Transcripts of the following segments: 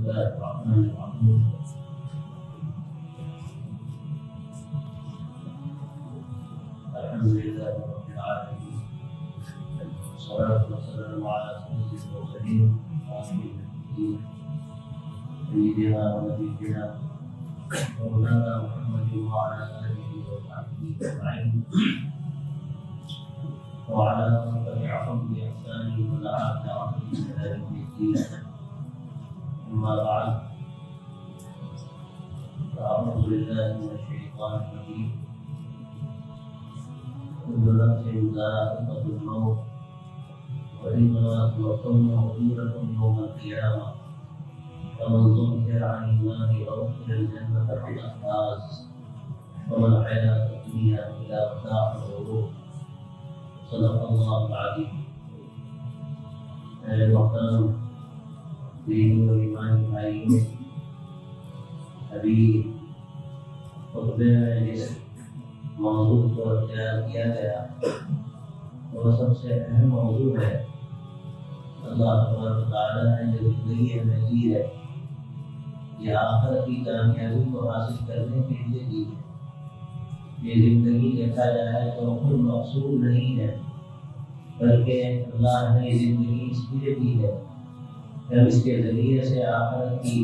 الله الرحمن الرحيم الحمد لله رب العالمين والصلاة والسلام على سيد المرسلين سيدنا ونبينا مولانا محمد وعلى آله وصحبه أجمعين وعلى من تبعهم بإحسان ودعا بدعوته إلى يوم الدين. أما بعد فأعوذ بالله من الشيطان الرجيم. كل نفس ذائقة الموت وإنما توفون أجوركم يوم القيامة فمن زحزح عن النار وأدخل الجنة فقد فاز وما الحياة الدنيا إلا متاع الغرور. صدق الله العظيم. محترم دینی و ایمانی بھائیوں، ابھی خطبے میں جس موضوع کو اختیار کیا گیا وہ سب سے اہم موضوع ہے. اللہ تبارک و تعالیٰ نے جو زندگی ہمیں دی ہے یہ آخرت کی کامیابی کو حاصل کرنے کے لیے دی ہے. یہ زندگی دیکھا جائے تو خود مقصود نہیں ہے، بلکہ اللہ نے یہ زندگی اس لیے دی ہے کہ ہم اس کے ذریعے سے آخرت کی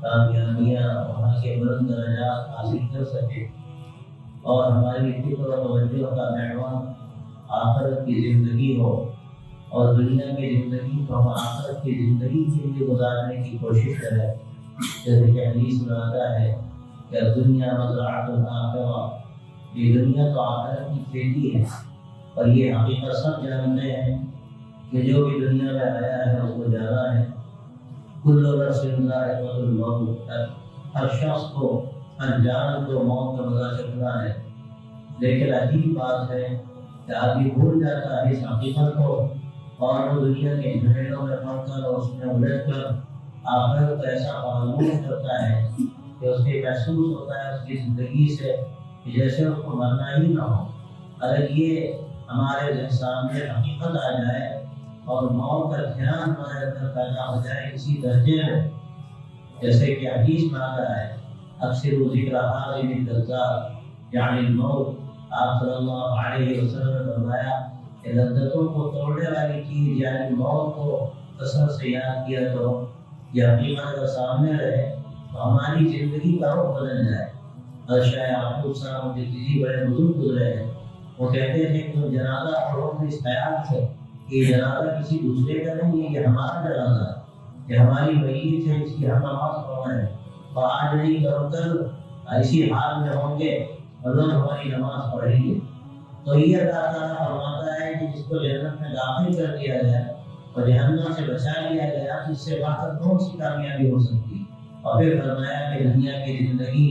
کامیابیاں وہاں کے بلند درجات حاصل کر سکیں، اور ہماری فکر و توجہ کا محور آخرت کی زندگی ہو، اور دنیا کی زندگی کو ہم آخرت کی زندگی کے لیے گزارنے کی کوشش کریں. جیسے کہ حدیث میں آتا ہے کہ دنیا مزرعۃ الآخرہ، یہ دنیا تو آخرت کی کھیتی ہے. اور یہ حقیقت سب جانتے ہیں کہ جو بھی دنیا میں آیا ہے اس کو جانا ہے. کل نفس ذائقۃ الموت، ہر شخص کو، ہر جان کو موت کا مزہ چکھنا ہے. لیکن عجیب بات ہے کہ آدمی بھول جاتا ہے اس حقیقت کو، اور وہ دنیا کے جھمیلوں میں پڑ کر اور اس میں الجھ کر آخرت کا ایسا معلوم کرتا ہے کہ اس کے محسوس ہوتا ہے اس کی زندگی سے کہ جیسے اس کو مرنا ہی نہ ہو. اگر یہ ہمارے سامنے حقیقت آ جائے اور موت کا دھیان ہمارے اندر پیدا ہو جائے اسی درجے میں، جیسے کہ حدیث میں آتا ہے اکثر ذکر حاضر الذات یعنی الموت. آپ صلی اللہ علیہ وسلم نے فرمایا کہ لذتوں کو توڑنے والی چیز یعنی موت کو کثرت سے یاد کیا کرو. یہ حقیقت اگر سامنے رہے تو ہماری زندگی کا رخ بدل جائے. شاہ یعقوب صاحب جو کسی بڑے بزرگ گزرے ہیں وہ کہتے تھے کہ تم جنازہ پڑھو اس خیال سے کہ یہ جنازہ کسی دوسرے کا نہیں ہے، یہ ہمارا جنازہ ہے، یہ ہماری میت ہے، اس کی ہم نماز پڑھنا ہے. اور آج نہیں کرو کل اسی حال میں ہوں گے اور لوگ ہماری نماز پڑھیں گے. تو یہ اللہ تعالیٰ فرماتا ہے کہ جس کو جنت میں داخل کر دیا جائے اور جہنم سے بچا لیا گیا تو اس سے بڑھ کر کون سی کامیابی ہو سکتی. اور پھر فرمایا کہ دنیا کی زندگی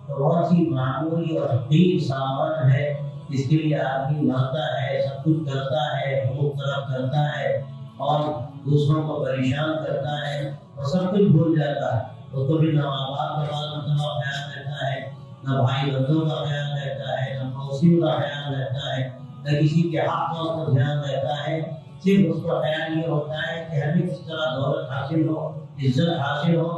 تو بہت سی معمولی اور حقیقی سامان ہے جس کے لیے آدمی مرتا ہے، سب کچھ کرتا ہے، حقوق طلب کرتا ہے اور دوسروں کو پریشان کرتا ہے اور سب کچھ بھول جاتا ہے. اس کو بھی نہ ماں باپ کا خیال رہتا ہے، نہ بھائی بندوں کا خیال رہتا ہے، نہ پڑوسیوں کا خیال رہتا ہے، نہ کسی کے حق کا دھیان رہتا ہے. صرف اس کا خیال یہ ہوتا ہے کہ ہمیں کس طرح دولت حاصل ہو، عزت حاصل ہو.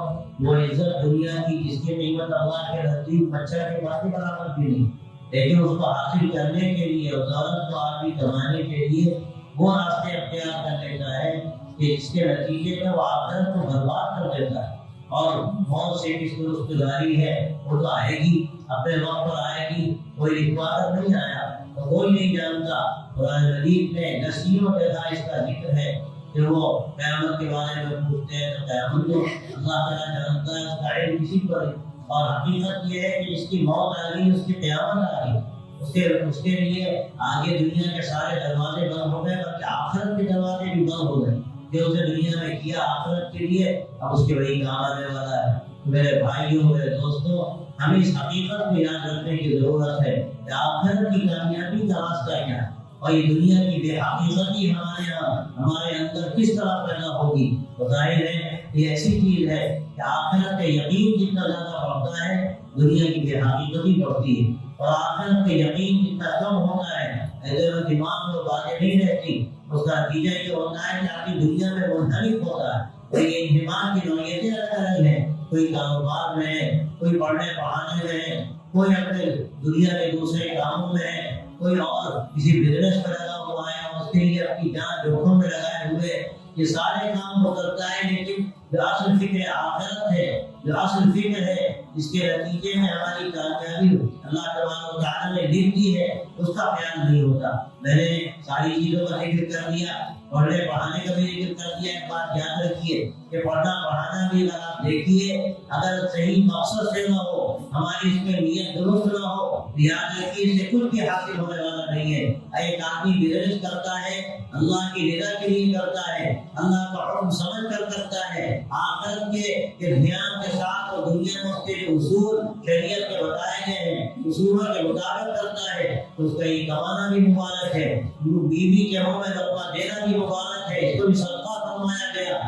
وہ عزت دنیا کی جس کی قیمت اللہ کے نزدیک بچہ کے باقی برابر بھی نہیں، لیکن اس کو حاصل کرنے کے لیے اور دولت کو آدمی کمانے کے لیے وہ راستے اختیار کر لیتا ہے کہ جس کے نتیجے میں وہ آخرت کو برباد کر دیتا ہے. اور موت سے کس کو رشتےداری ہے وہ تو آئے گی، اپنے وقت پر آئے گی. کوئی حفاظت نہیں آیا تو کوئی نہیں جانتا. قرآن مجید میں نسیوں جگہ اس کا ذکر ہے کہ وہ قیامت کے بارے میں پوچھتے ہیں تو قیامت کو اللہ تعالیٰ جانتا ہے، اس کا علم کسی پر. اور حقیقت یہ ہے کہ جس کی موت آ گئی اس کی قیامت آ گئی. اس کے لیے آگے دنیا کے سارے دروازے بند ہو گئے، بلکہ آخرت کے دروازے بھی بند ہو گئے. جو اسے دنیا میں کیا آخرت کے لیے اب اس کے وہی کام آنے والا ہے. میرے بھائیوں، میرے دوستوں، ہمیں اس حقیقت کو یاد رکھنے کی ضرورت ہے کہ آخرت کی کامیابی کا راستہ کیا ہے اور یہ دنیا کی بے حقیقتی ہمارے اندر کس طرح پیدا ہوگی. ظاہر ہے یہ ایسی چیز ہے کہ آخرت کے یقین جتنا زیادہ بڑھتا ہے دنیا کی بے حقیقتی بڑھتی ہے، اور آخرت کے یقین جتنا کم ہوتا ہے اگر دماغ میں باتیں نہیں رہتی اس کا نتیجہ یہ ہوتا ہے کہ آپ کی دنیا میں منحرف ہوتا ہے. اور یہ انضمام کی نوعیتیں الگ الگ ہیں، کوئی کاروبار میں ہے، کوئی پڑھنے پڑھانے میں ہے، کوئی اپنے دنیا کے دوسرے کاموں میں ہے، کوئی اور کسی بزنس میں لگا ہوا ہے اور اس کے لیے اپنی جان جوخم میں لگائے ہوئے یہ سارے کام وہ کرتا ہے، لیکن جو اصل فکر آخرت ہے، جو اصل فکر ہے اس کے نتیجے میں ہماری کامیابی اللہ تبارک و تعالیٰ نے لکھ دی ہے، اس کا خیال نہیں ہوتا۔ میں نے ساری چیزوں کا ذکر کر دیا، پڑھنے پڑھانے کا بھی ذکر کر دیا۔ ایک بات یاد رکھیے کہ پڑھنا پڑھانا بھی اگر آپ دیکھیے، اگر صحیح مقصد سے نہ ہو، ہماری اس میں نیت درست نہ ہو، یاد رکھیے اس سے کچھ بھی حاصل ہونے والا نہیں ہے۔ ایک آدمی بزنس کرتا ہے اللہ کی رضا کے لیے کرتا ہے، اللہ کا حکم سمجھ کر کرتا ہے، آخرت کے دھیان کے ساتھ اور دنیا میں اس کے جو اصول شریعت کے بتائے گئے ہیں اصولوں کے مطابق کرتا ہے تو اس کا یہ کمانا بھی مبارک ہے، بیوی کے منہ میں لقمہ دینا بھی مبارک ہے، اس کو بھی صدقہ فرمایا گیا۔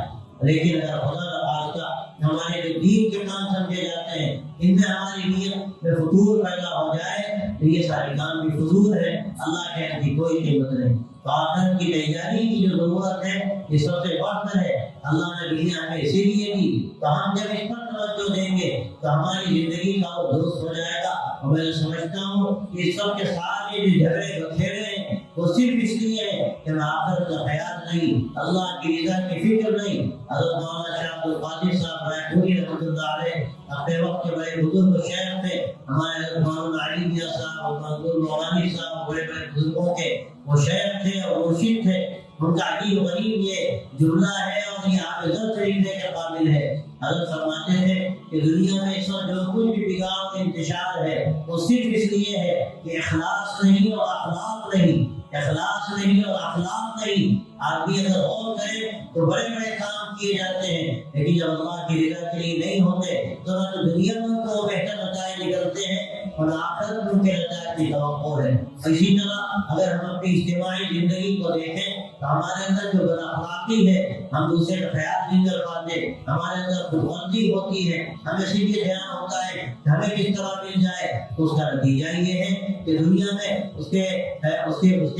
لیکن اگر خدا نخواستہ ہمارے جو دین کے کام سمجھے جاتے ہیں ان میں ہماری نیت میں فضول پیدا ہو جائے تو یہ سارے کام بھی فضول ہے، اللہ کے یہاں کی کوئی قیمت نہیں۔ تو آخرت کی تیاری کی جو ضرورت ہے یہ سب سے بڑھ کر ہے، اللہ نے دنیا ہمیں اسی لیے دی، تو ہم جب اس پر توجہ دیں گے تو ہماری زندگی کا وہ درست ہو جائے گا۔ اور میں سمجھتا ہوں کہ اس سب کے سارے جو جھگڑے بکھیرے ہیں وہ صرف اس لیے ہے کہ میں آخرت کا خیال نہیں، اللہ کی رضا کی فکر نہیں۔ حضرت مولانا شاہ عبد القادر صاحب رائے پوری رحمۃ اللہ علیہ اپنے وقت کے بڑے بزرگ شیخ تھے، ہمارے حضرت مولانا علی میاں صاحب اور منظور مولانی صاحب بڑے بڑے بزرگوں کے وہ شیخ تھے اور مرشد تھے۔ ان کا عجیب غریب یہ جملہ ہے اور یہ حافظ طریقے کے قابل ہے۔ حضرت فرماتے تھے کہ دنیا میں اس وقت جو کچھ بھی بگاڑ انتشار ہے وہ صرف اس لیے ہے کہ اخلاص نہیں اور اخلاق نہیں، اخلاص نہیں اور اخلاق نہیں۔ آدمی اگر غور کرے تو بڑے بڑے کام کیے جاتے ہیں لیکن جب اللہ کی رضا کے لیے نہیں ہوتے تو نہ تو دنیا میں ان کو بہتر نتائج نکلتے ہیں اور آخرت میں ان کے نتائج کی توقع ہے۔ اسی طرح اگر ہم اپنی اجتماعی زندگی کو دیکھیں تو ہمارے اندر جو بد اخلاقی ہے، ہم دوسرے کا خیال نہیں کر پاتے، ہمارے اندر خودغرضی ہوتی ہے، ہمیں صرف یہ دھیان ہوتا ہے کہ ہمیں کس طرح مل جائے، تو اس کا نتیجہ یہ ہے کہ دنیا میں اس کے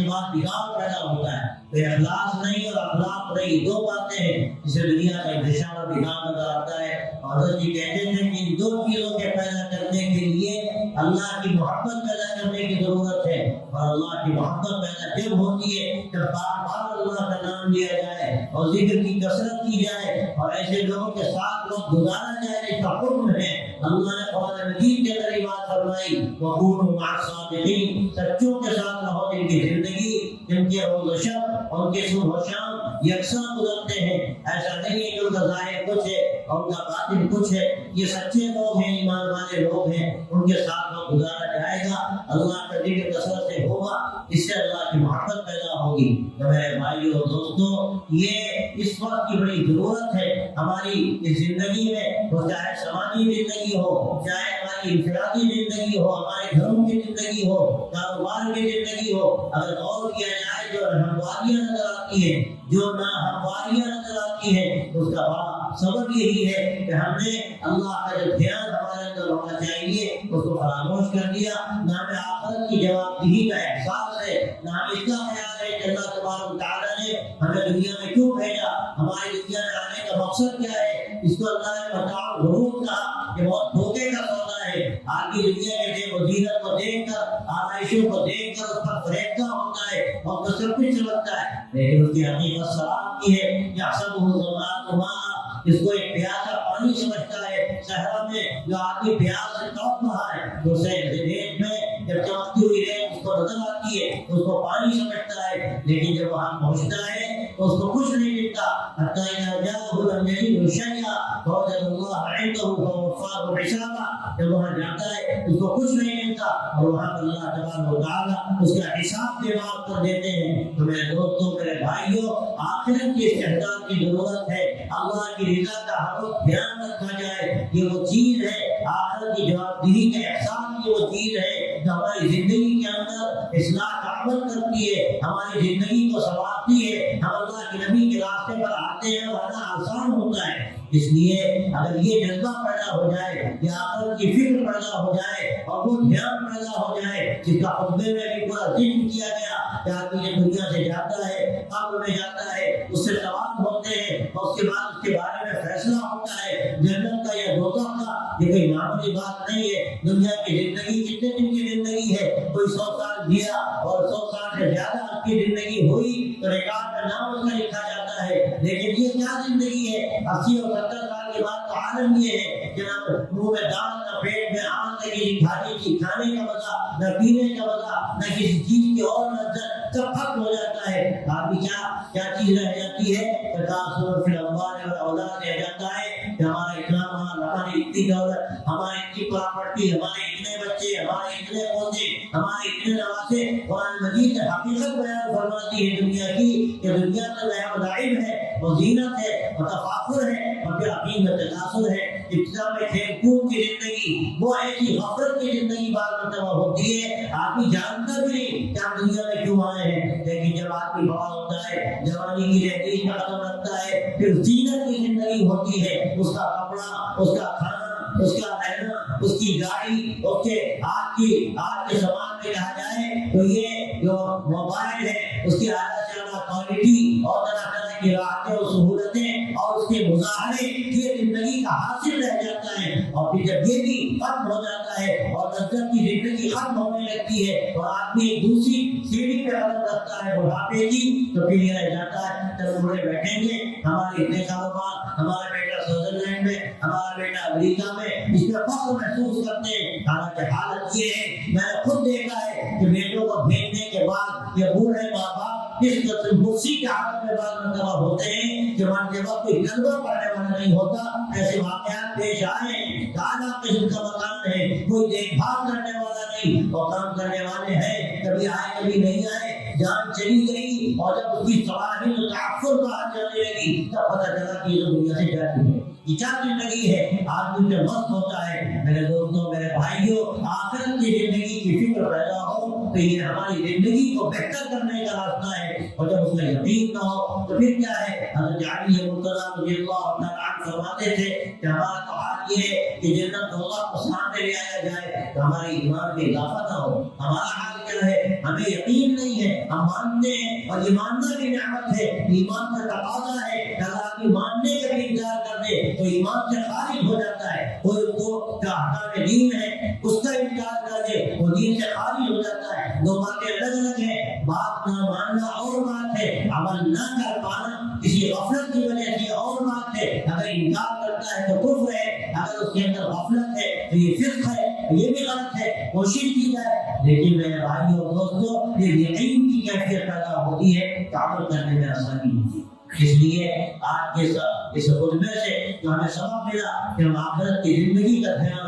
بعد بگاڑ پیدا ہوتا ہے۔ تو اخلاص نہیں اور اخلاق نہیں دو باتیں ہیں جس سے دنیا کا انتشار اور بگاڑ نظر آتا ہے۔ اور حضرت جی کہتے تھے کہ ان دو چیزوں کے پیدا کرنے کے لیے اللہ کی محبت پیدا کرنے کی ضرورت ہے، اور اللہ کی محبت پیدا جب ہوتی ہے جب بار بار اللہ کا نام لیا جائے اور ذکر کی کثرت کی جائے اور ایسے لوگوں کے ساتھ وقت گزارا جائے جس کا حکم ہے۔ اللہ نے قرآن مجید کے اندر یہ بات فرمائی وَكُونُوا مَعَ الصَّادِقِينَ، سچوں کے ساتھ رہو جن کی زندگی، جن کے روز و شب اور ان کے صبح و شام یکساں گزرتے ہیں۔ ایسا نہیں ہے کہ ان کا ظاہر کچھ ہے اور ان کا باطن کچھ ہے، یہ سچے لوگ ہیں، ایمان والے لوگ ہیں، ان کے ساتھ وقت گزارا جائے گا، اللہ کا ذکر کثرت سے ہوگا، اس سے اللہ کی محبت پیدا ہوگی۔ تو میرے بھائیو اور دوستو، یہ اس وقت کی بڑی ضرورت ہے ہماری اس زندگی میں، وہ چاہے سماجی زندگی ہو، چاہے ہماری انفرادی زندگی ہو، ہمارے گھروں کی زندگی ہو، کاروبار کی زندگی ہو، اگر غور کیا جائے جو ہمواریاں نظر آتی ہیں، جو نہ ہمواریاں نظر آتی ہیں، اس کا بڑا سبب یہی ہے کہ ہم نے اللہ کا جو دھیان ہمارے اندر ہونا چاہیے اس کو فراموش کر دیا۔ نہ ہمیں آخرت کی جواب دہی کا احساس ہے، نہ ہمیں اس کا خیال ہے کہ اللہ تبارک و تعالیٰ نے ہمیں دنیا میں کیوں بھیجا، ہماری دنیا میں آنے کا مقصد کیا ہے۔ اس کو اللہ نے متاع الغرور کہا کہ بہت دھوکے کا سودا ہے۔ آج کی دنیا کے زیب و زینت کو دیکھ کر، آرائشوں کو دیکھ کر اس پر فریب ہوتا ہے اور وہ سب کچھ سمجھتا ہے، لیکن اس کی حقیقت سلام کی ہے۔ یحسبہ الظمآن ماء، اس کو ایک پیاسا پانی سمجھتا ہے۔ صحرا میں جو آدمی پیاس سے تڑپ رہا ہے تو اسے ریت میں جب چمکتی ہوئی ریت اس کو نظر آتی ہے اس کو پانی سمجھتا ہے، لیکن جب وہاں پہنچتا ہے تو اس کو کچھ نہیں ملتا۔ حتیٰ اذا جاءه لم يجده شيئا فوجد الله عنده فوفاه حسابا، جب وہاں جاتا ہے اس کو کچھ نہیں ملتا اور وہاں پر اللہ تبارک و تعالیٰ اس کا حساب کے معاف کر دیتے ہیں۔ تو میرے دوستوں، میرے بھائیوں، آخرت کی استعداد کی ضرورت ہے، اللہ کی رضا کا ہر وقت دھیان رکھا جائے۔ یہ وہ چیز ہے، آخرت کی جواب دہی کا احساس کی وہ چیز ہے جو ہماری زندگی کے اندر اصلاح کا عمل کرتی ہے، ہماری زندگی کو سنوارتی ہے۔ ہم اللہ کے نبی کے راستے پر آتے ہیں اور آنا آسان ہوتا ہے۔ اس لیے اگر یہ جذبہ پیدا ہو جائے، یہ آخرت کی فکر پیدا ہو جائے اور وہ دھیان پیدا ہو جائے جس کا خطبے میں بھی پورا ذکر کیا گیا کہ آدمی یہ دنیا سے جاتا ہے، قبر میں جاتا ہے، اس سے سوال ہوتے ہیں اور اس کے بعد اس کے بارے میں فیصلہ ہوتا ہے جنت کا یا دوزخ کا۔ یہ کوئی معمولی بات نہیں ہے۔ دنیا کی زندگی کتنے دن کی زندگی ہے؟ کوئی 100 سال جیا اور 100 سال سے زیادہ آپ کی زندگی ہوئی تو ریکارڈ میں نام اس کا لکھا جاتا ہے، لیکن یہ کیا زندگی ہے؟ 80 اور 70 سال کے بعد تو عالم یہ ہے کہ نہ منہ میں دال، نہ پیٹ میں آن لگی، کھانے کی کھانے کا مزہ، نہ پینے کا مزہ، نہ کسی چیز کی اور لذت، سب ختم ہو جاتا ہے۔ آدمی کیا چیز رہ جاتی ہے؟ تکاثر فی الاموال والاولاد رہ جاتا ہے کہ ہمارا اتنا مال، ہماری اتنی دولت، ہماری اتنی پراپرٹی، ہمارے اتنے بچے، ہمارے اتنے پودے، ہمارے اتنے نواسے۔ قرآن مجید حقیقت بیان فرماتی ہے دنیا کی کہ دنیا تو لہو و لعب ہے، وہ زینت ہے، وہ تفاخر ہے، اور پھر عقیم تکاثر ہے، ابتدا میں کھیل کود کی زندگی، وہ ایسی غفلت کی زندگی بعد مرتبہ ہوتی ہے آدمی جانتا بھی نہیں کہ ہم دنیا میں کیوں آئے ہیں۔ لیکن جب آدمی بڑا ہوتا ہے، جوانی کی رہتی کا قدم رکھتا ہے، پھر زینت کی زندگی ہوتی ہے، اس کا کپڑا، اس کا کھانا، اس کا رہنا، اس کی گاڑی، اس کے آج کے زمان میں کہا جائے تو یہ جو موبائل ہے اس کی اعلیٰ سے اعلیٰ کوالٹی اور طرح طرح کی راحتیں اور سہولتیں اور اس کے مظاہرے یہ زندگی کا حاصل رہ جاتا ہے۔ اور پھر جب یہ بھی ختم ہو جاتا ہے اور لذت کی زندگی ختم ہونے لگتی ہے اور آدمی ایک دوسری سیڑھی پہ قدم رکھتا ہے بڑھاپے کی، تو پھر یہ رہ جاتا ہے چلو بڑے بیٹھیں گے، ہمارے اتنے کاروبار، ہمارا بیٹا سوئٹزرلینڈ میں، ہمارا بیٹا امریکہ میں، اس میں فخر محسوس کرتے ہیں۔ حالانکہ حالت یہ ہے، میں نے خود دیکھا ہے کہ بیٹوں کو بھیجنے کے بعد یہ بوڑھے ماں باپ اس قسم مفسی کی حالت میں بعض مرتبہ ہوتے ہیں کہ وہاں کے وقت کوئی کلمہ پڑھنے والا نہیں ہوتا۔ ایسے واقعات پیش آئے ہیں، اعلیٰ قسم کا مکان ہے، کوئی دیکھ بھال کرنے والا نہیں، اور کام کرنے والے ہیں، کبھی آئے کبھی نہیں آئے، جان چلی گئی، اور جب اس کی صلاحیت و تعفر باہر چلنے لگی تب پتہ چلا کہ یہ دنیا سے جاتی ہے۔ یہ کیا زندگی ہے؟ آدمی سے مست ہوتا ہے۔ میرے دوستوں، میرے بھائیوں، آخرت کی زندگی کی فکر پیدا ہو تو یہ ہماری زندگی کو بہتر کرنے کا راستہ ہے، اور جب اس میں یقین نہ ہو تو پھر کیا ہے؟ حضرت علی مرتضیٰ رضی اللہ تعالیٰ عنہ فرماتے تھے کہ ہمارا تو حال یہ ہے کہ جنت اللہ کو سامنے لے آیا جائے تو ہمارے ایمان میں اضافہ نہ ہو۔ ہمارا حال کیا ہے؟ ہمیں یقین نہیں ہے، ہم مانتے ہیں، اور یہ ماننا بھی نعمت ہے، ایمان کا تقاضا ہے۔ اگر آدمی ماننے کا بھی انکار کر دے تو ایمان سے خارج ہو جاتا ہے۔ کوئی کو جو احکام دین ہے اس کا انکار کر دے وہ دین سے خارج ہو جاتا ہے۔ دو باتیں الگ الگ ہیں، بات نہ ماننا اور بات ہے، عمل نہ کر پانا کسی غفلت کی وجہ سے اور بات ہے۔ اگر انکار کرتا ہے تو کفر ہے، اگر اس کے اندر غفلت ہے تو یہ فسق ہے، یہ بھی غلط ہے۔ کوشش کی جائے، لیکن میرے بھائیوں اور دوستوں، یہ یقین کی کیفیت پیدا ہوتی ہے کہ عمل کرنے میں آسانی ہوتی ہے۔ اس لیے آج کے اس خطبے سے جو ہمیں سبق ملا کہ ہم آخرت کی زندگی کا دھیان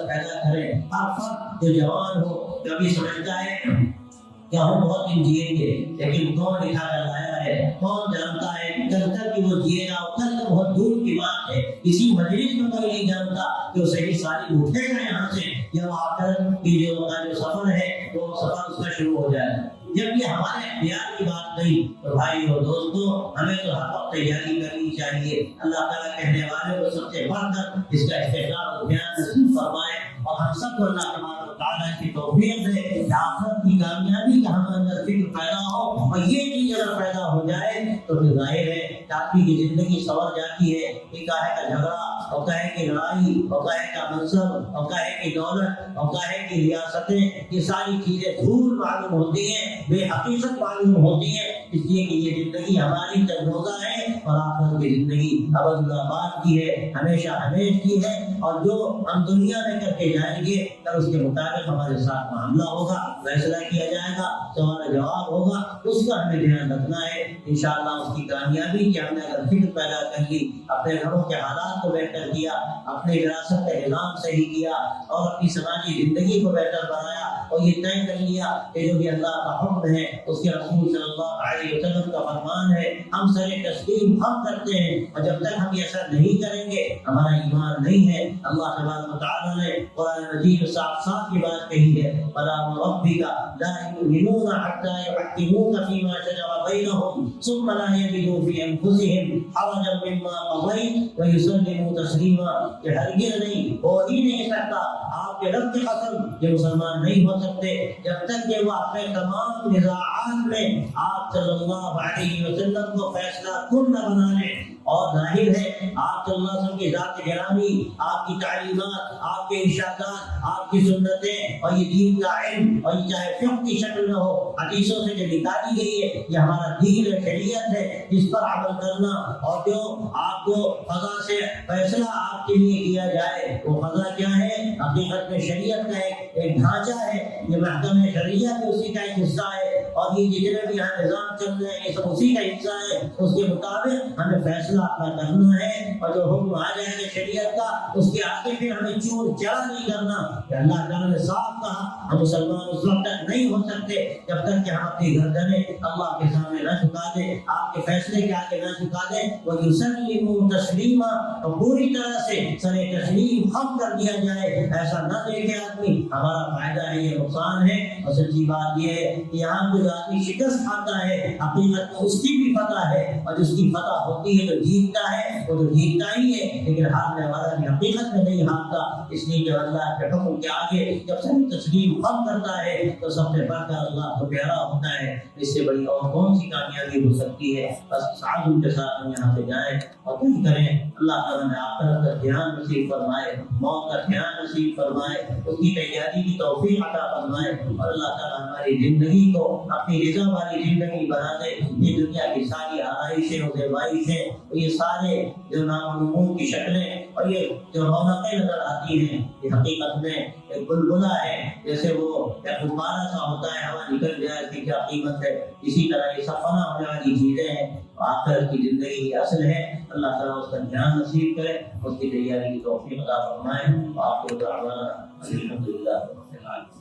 پیدا کریں۔ ہر فرد جو جوان ہو کبھی سمجھتا ہے کہ ہم بہت دن جئیں گے، لیکن کون لکھا کر لایا ہے؟ کون جانتا ہے کل تک کہ وہ جیے گا؟ کل تو بہت دور کی بات ہے، اسی مجلس میں کوئی نہیں جانتا کہ وہ صحیح ساری اٹھے گا یہاں سے یا وہ آخرت کی جو سفر ہے وہ سفر اس کا شروع ہو جائے گا۔ جب یہ ہمارے اختیار کی بات نہیں تو بھائی اور دوستوں، ہمیں تو ہر وقت تیاری کرنی چاہیے۔ اللہ تعالیٰ کہنے والے کو سب سے بڑھ کر اس کا استحقاق و بیان نصیب فرمائے، اور ہم سب کو اللہ تبارک و تعالیٰ کی توفیق دے کہ آخرت کی کامیابی کا ہم اندر فکر پیدا ہو، اور یہ چیز اگر پیدا ہو جائے تو پھر ظاہر ہے کہ آدمی کی زندگی سنور جاتی ہے۔ ایک کہے کا جھگڑا، اور کہے کی لڑائی، اور کہے کا منصب، اور کہے کی دولت، اور کہے کی ریاستیں، یہ ساری چیزیں دھول معلوم ہوتی ہیں، بے حقیقت معلوم ہوتی ہے۔ اس لیے کہ یہ زندگی ہماری تجربہ ہے، اور آخرت کی زندگی ابدآباد کی ہے، ہمیشہ ہمیش کی ہے، اور جو ہم دنیا میں کر کے جائیں گے تب اس کے مطابق ہمارے ساتھ معاملہ ہوگا، فیصلہ کیا جائے گا، سوال جواب ہوگا، اس کا ہمیں دھیان رکھنا ہے۔ انشاءاللہ اس کی کامیابی کہ ہم نے اگر فکر پیدا کر لی، اپنے گھروں کے حالات کو بہتر کیا، اپنے وراثت کا نظام صحیح کیا، اور اپنی سماجی زندگی کو بہتر بنایا، اور یہ طے کر لیا کہ جو بھی اللہ کا حکم ہے، اس کے رسول صلی اللہ علیہ وسلم کا فرمان ہے، ہم سر تسلیم ہم کرتے ہیں، اور جب تک ہم یہ ایسا نہیں کریں گے ہمارا ایمان نہیں ہے۔ اللہ تبارک و تعالیٰ نے قرآن مجید میں صاف صاف کی بات کہی ہے، فَلَا وَرَبِّكَ لَا يُؤْمِنُونَ حَتَّىٰ يُحَكِّمُوكَ فِيمَا شَجَرَ بَيْنَهُمْ ثُمَّ لَا يَجِدُوا فِي أَنفُسِهِمْ حَرَجًا مِّمَّا قَضَيْتَ وَيُسَلِّمُوا تَسْلِيمًا کہ ہرگز نہیں ہو ہی نہیں سکتا آپ کے رب کی قسم کہ مسلمان نہیں ہو سکتے جب تک کہ وہ اپنے تمام نزاعات میں آپ صلی اللہ علیہ وسلم کو فیصلہ کن نہ بنا لیں۔ اور ظاہر ہے آپ صلی اللہ علیہ وسلم کی ذات گرامی، آپ کی تعلیمات، آپ کے ارشادات، آپ کی سنتیں اور یہ دین کا علم، اور یہ چاہے فقہ کی شکل میں ہو، حدیثوں سے جو نکالی گئی ہے، یہ ہمارا دین ہے، شریعت ہے، جس پر عمل کرنا اور جو آپ کو قضا سے فیصلہ آپ کے لیے کیا جائے وہ قضا کیا ہے؟ حقیقت میں شریعت کا ایک ڈھانچہ ہے، یہ محکمہ شریعت ہے، اسی کا ایک حصہ ہے، اور یہ جتنے بھی یہاں نظام چل رہے ہیں یہ سب اسی کا حصہ ہے۔ اس کے مطابق ہمیں فیصلہ اپنا کرنا ہے، اور جو حکم آ جائے گا شریعت کا اس کے آگے پھر ہمیں چور چرا نہیں کرنا کہ اللہ تعالیٰ نے صاف کہا ہم مسلمان اس وقت تک نہیں ہو سکتے جب تک کہ ہم اپنی گردنیں اللہ کے سامنے نہ جھکا دیں، آپ کے فیصلے کے آگے نہ جھکا دیں۔ وَيُسَلِّمُوا تَسْلِيمًا، اور پوری طرح سے سر تسلیم خم کر دیا جائے، ایسا نہ دیکھے آدمی ہمارا فائدہ ہے یہ نقصان ہے۔ اور سچی بات یہ ہے کہ یہاں کوئی آدمی شکست کھاتا ہے حقیقت میں اس کی بھی فتح ہے، اور جس کی فتح ہوتی ہے جو جیتتا ہے وہ تو جیتتا ہی ہے، لیکن ہاتھ میں ہمارا بھی حقیقت میں نہیں ہارتا، اس لیے کہ اللہ کے حکم کے آگے جب سر تسلیم خم کرتا ہے تو سب سے بڑھ کر اللہ کو پیارا ہوتا ہے۔ اس سے بڑی اور کون سی کامیابی ہو سکتی ہے؟ بس تعاون کے ساتھ ہم یہاں سے جائیں اور کیا کریں؟ اللہ تعالیٰ نے آخرت کا دھیان نصیب فرمائے، موت کا دھیان نصیب فرمائے، اس کی تیاری کی توفیق عطا فرمائے، اور اللہ تعالیٰ ہماری زندگی کو اپنی رضا والی زندگی بنا دے۔ یہ دنیا کی ساری آرائشیں اور زیبائشیں، یہ سارے جو نامعلوم کی شکلیں اور یہ جو رونقیں نظر آتی ہیں، یہ حقیقت میں ایک بلبلہ ہے، جیسے وہ ایک غبارہ سا ہوتا ہے، ہوا نکل جائے اس کی کیا قیمت ہے، اسی طرح یہ سب فنا ہونے والی چیزیں ہیں۔ آخرت کی زندگی اصل ہے، اللہ تعالیٰ اس کا دھیان نصیب کرے، اس کی تیاری کی توفیق عطا فرمائے۔ آپ کو دعوانا الحمدللہ رب العالمین۔